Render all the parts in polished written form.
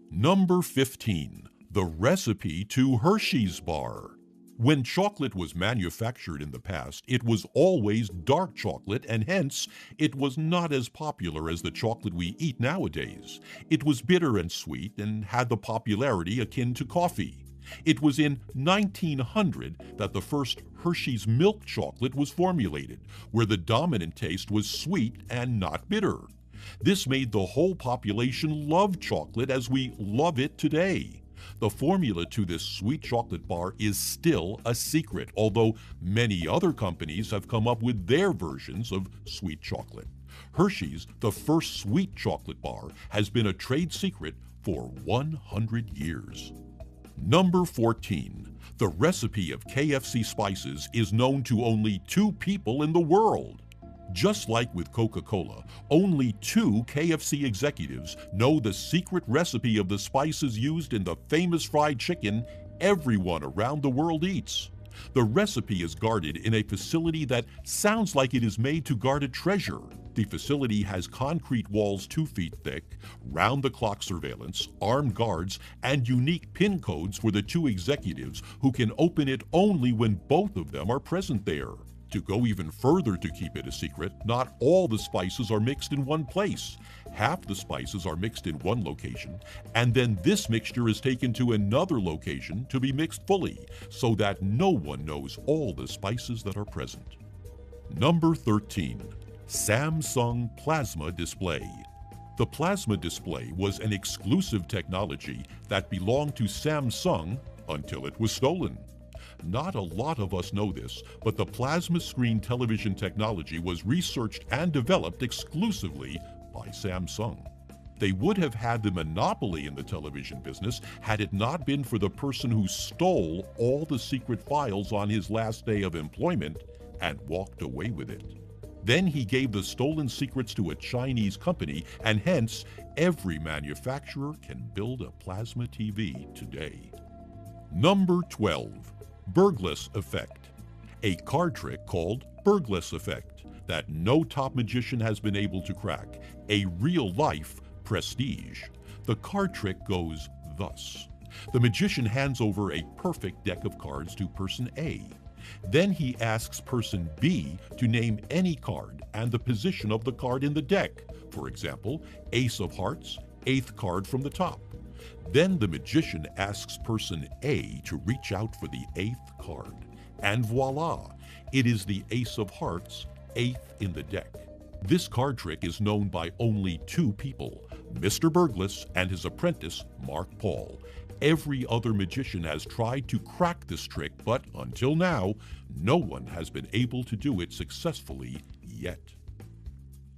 Number 15. The recipe to Hershey's bar. When chocolate was manufactured in the past, it was always dark chocolate, and hence it was not as popular as the chocolate we eat nowadays. It was bitter and sweet and had the popularity akin to coffee. It was in 1900 that the first Hershey's milk chocolate was formulated, where the dominant taste was sweet and not bitter. This made the whole population love chocolate as we love it today. The formula to this sweet chocolate bar is still a secret, although many other companies have come up with their versions of sweet chocolate. Hershey's, the first sweet chocolate bar, has been a trade secret for 100 years. Number 14. The recipe of KFC spices is known to only 2 people in the world. Just like with Coca-Cola, only 2 KFC executives know the secret recipe of the spices used in the famous fried chicken everyone around the world eats. The recipe is guarded in a facility that sounds like it is made to guard a treasure. The facility has concrete walls 2 feet thick, round-the-clock surveillance, armed guards, and unique PIN codes for the 2 executives who can open it only when both of them are present there. To go even further to keep it a secret, not all the spices are mixed in one place. Half the spices are mixed in one location, and then this mixture is taken to another location to be mixed fully, so that no one knows all the spices that are present. Number 13. Samsung Plasma Display. The plasma display was an exclusive technology that belonged to Samsung until it was stolen. Not a lot of us know this, but the plasma screen television technology was researched and developed exclusively by Samsung. They would have had the monopoly in the television business had it not been for the person who stole all the secret files on his last day of employment and walked away with it. Then he gave the stolen secrets to a Chinese company, and hence every manufacturer can build a plasma TV today. Number 12. Burgless effect. A card trick called burgless effect that no top magician has been able to crack. A real-life prestige. The card trick goes thus. The magician hands over a perfect deck of cards to person A. Then he asks person B to name any card and the position of the card in the deck. For example, Ace of Hearts, 8th card from the top. Then the magician asks person A to reach out for the 8th card. And voila, it is the Ace of Hearts, 8th in the deck. This card trick is known by only 2 people, Mr. Burgless and his apprentice, Mark Paul. Every other magician has tried to crack this trick, but until now, no one has been able to do it successfully yet.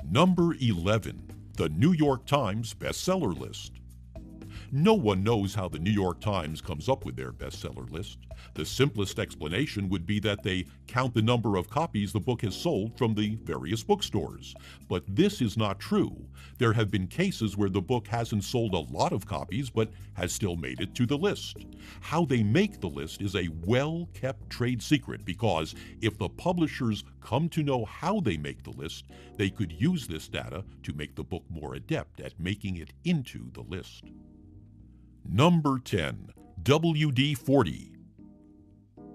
Number 11. The New York Times bestseller list. No one knows how the New York Times comes up with their bestseller list. The simplest explanation would be that they count the number of copies the book has sold from the various bookstores. But this is not true. There have been cases where the book hasn't sold a lot of copies but has still made it to the list. How they make the list is a well-kept trade secret, because if the publishers come to know how they make the list, they could use this data to make the book more adept at making it into the list. Number 10. WD-40.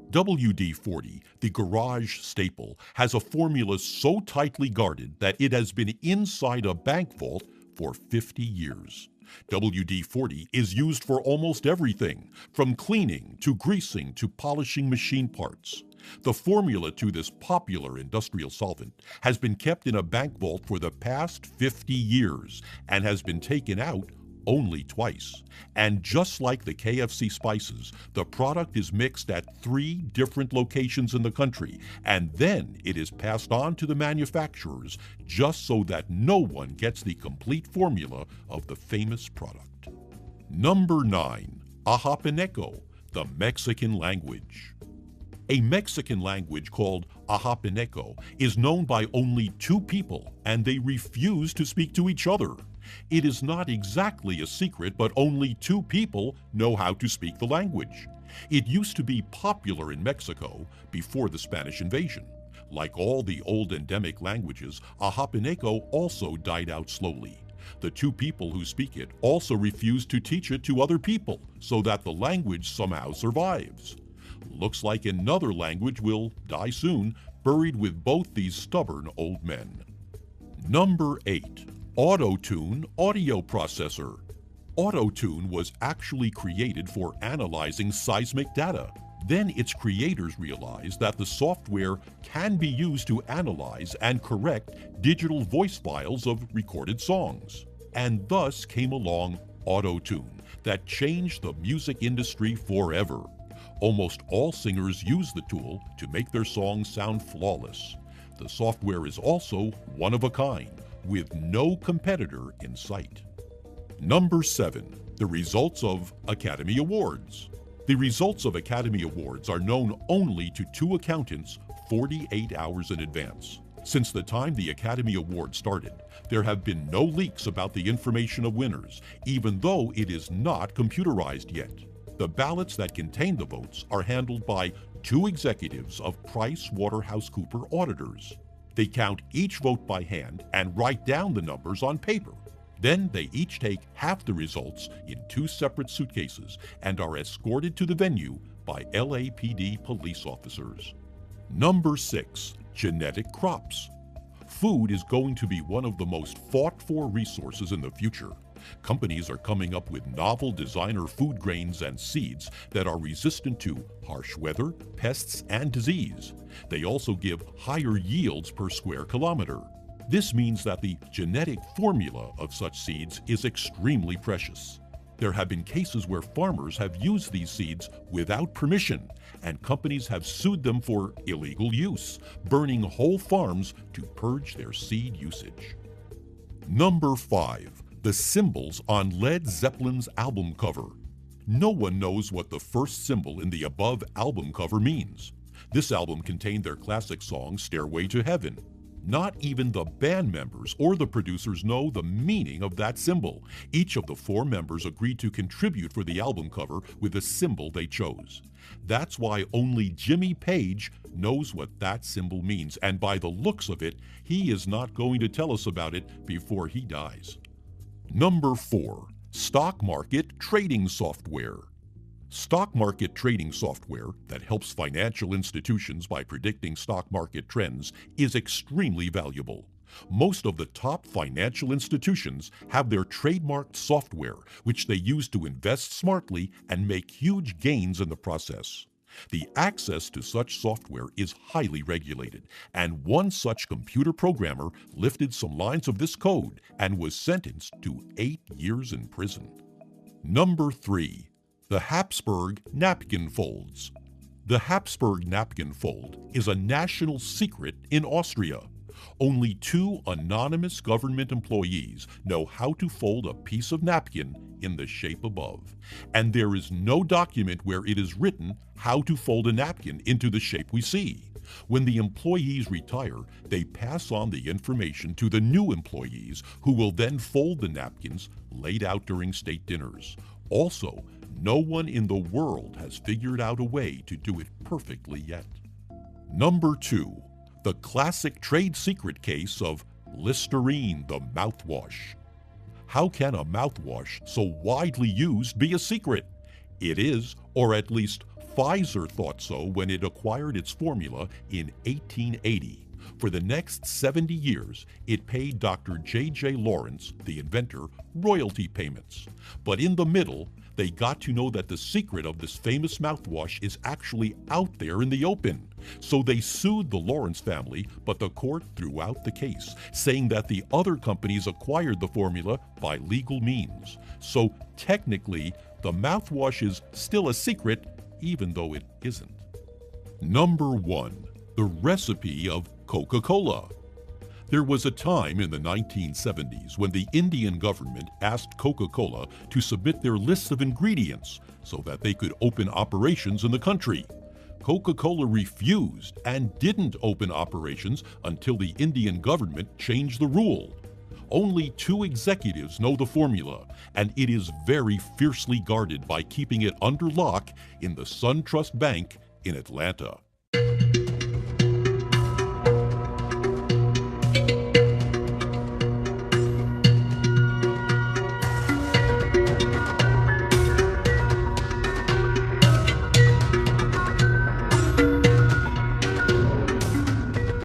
WD-40, the garage staple, has a formula so tightly guarded that it has been inside a bank vault for 50 years. WD-40 is used for almost everything, from cleaning to greasing to polishing machine parts. The formula to this popular industrial solvent has been kept in a bank vault for the past 50 years and has been taken out only twice. And just like the KFC spices, the product is mixed at 3 different locations in the country, and then it is passed on to the manufacturers just so that no one gets the complete formula of the famous product. Number 9. Ahapaneco, the Mexican language. A Mexican language called Ahapaneco is known by only 2 people, and they refuse to speak to each other. It is not exactly a secret, but only 2 people know how to speak the language. It used to be popular in Mexico before the Spanish invasion. Like all the old endemic languages, Ahapaneco also died out slowly. The two people who speak it also refuse to teach it to other people so that the language somehow survives. Looks like another language will die soon, buried with both these stubborn old men. Number 8. Auto-Tune Audio Processor. Auto-Tune was actually created for analyzing seismic data. Then its creators realized that the software can be used to analyze and correct digital voice files of recorded songs. And thus came along Auto-Tune that changed the music industry forever. Almost all singers use the tool to make their songs sound flawless. The software is also one of a kind, with no competitor in sight. Number 7. The results of Academy Awards. The results of Academy Awards are known only to two accountants 48 hours in advance. Since the time the Academy Awards started, there have been no leaks about the information of winners, even though it is not computerized yet. The ballots that contain the votes are handled by two executives of PricewaterhouseCoopers auditors. They count each vote by hand and write down the numbers on paper. Then they each take half the results in two separate suitcases and are escorted to the venue by LAPD police officers. Number 6. Genetic crops. Food is going to be one of the most fought-for resources in the future. Companies are coming up with novel designer food grains and seeds that are resistant to harsh weather, pests, and disease. They also give higher yields per square kilometer. This means that the genetic formula of such seeds is extremely precious. There have been cases where farmers have used these seeds without permission, and companies have sued them for illegal use, burning whole farms to purge their seed usage. Number 5. The symbols on Led Zeppelin's album cover. No one knows what the first symbol in the above album cover means. This album contained their classic song, Stairway to Heaven. Not even the band members or the producers know the meaning of that symbol. Each of the 4 members agreed to contribute for the album cover with the symbol they chose. That's why only Jimmy Page knows what that symbol means, and by the looks of it, he is not going to tell us about it before he dies. Number 4. Stock market trading software. Stock market trading software that helps financial institutions by predicting stock market trends is extremely valuable. Most of the top financial institutions have their trademarked software, which they use to invest smartly and make huge gains in the process. The access to such software is highly regulated, and one such computer programmer lifted some lines of this code and was sentenced to 8 years in prison. Number 3. The Habsburg Napkin Folds. The Habsburg napkin fold is a national secret in Austria. Only 2 anonymous government employees know how to fold a piece of napkin in the shape above, and there is no document where it is written how to fold a napkin into the shape we see. When the employees retire, they pass on the information to the new employees, who will then fold the napkins laid out during state dinners. Also, no one in the world has figured out a way to do it perfectly yet. Number 2. The classic trade secret case of Listerine the mouthwash. How can a mouthwash so widely used be a secret? It is, or at least Pfizer thought so when it acquired its formula in 1880. For the next 70 years, it paid Dr. J.J. Lawrence, the inventor, royalty payments. But in the middle, they got to know that the secret of this famous mouthwash is actually out there in the open. So they sued the Lawrence family, but the court threw out the case, saying that the other companies acquired the formula by legal means. So technically, the mouthwash is still a secret, even though it isn't. Number 1. The recipe of Coca-Cola. There was a time in the 1970s when the Indian government asked Coca-Cola to submit their lists of ingredients so that they could open operations in the country. Coca-Cola refused and didn't open operations until the Indian government changed the rule. Only 2 executives know the formula, and it is very fiercely guarded by keeping it under lock in the SunTrust Bank in Atlanta.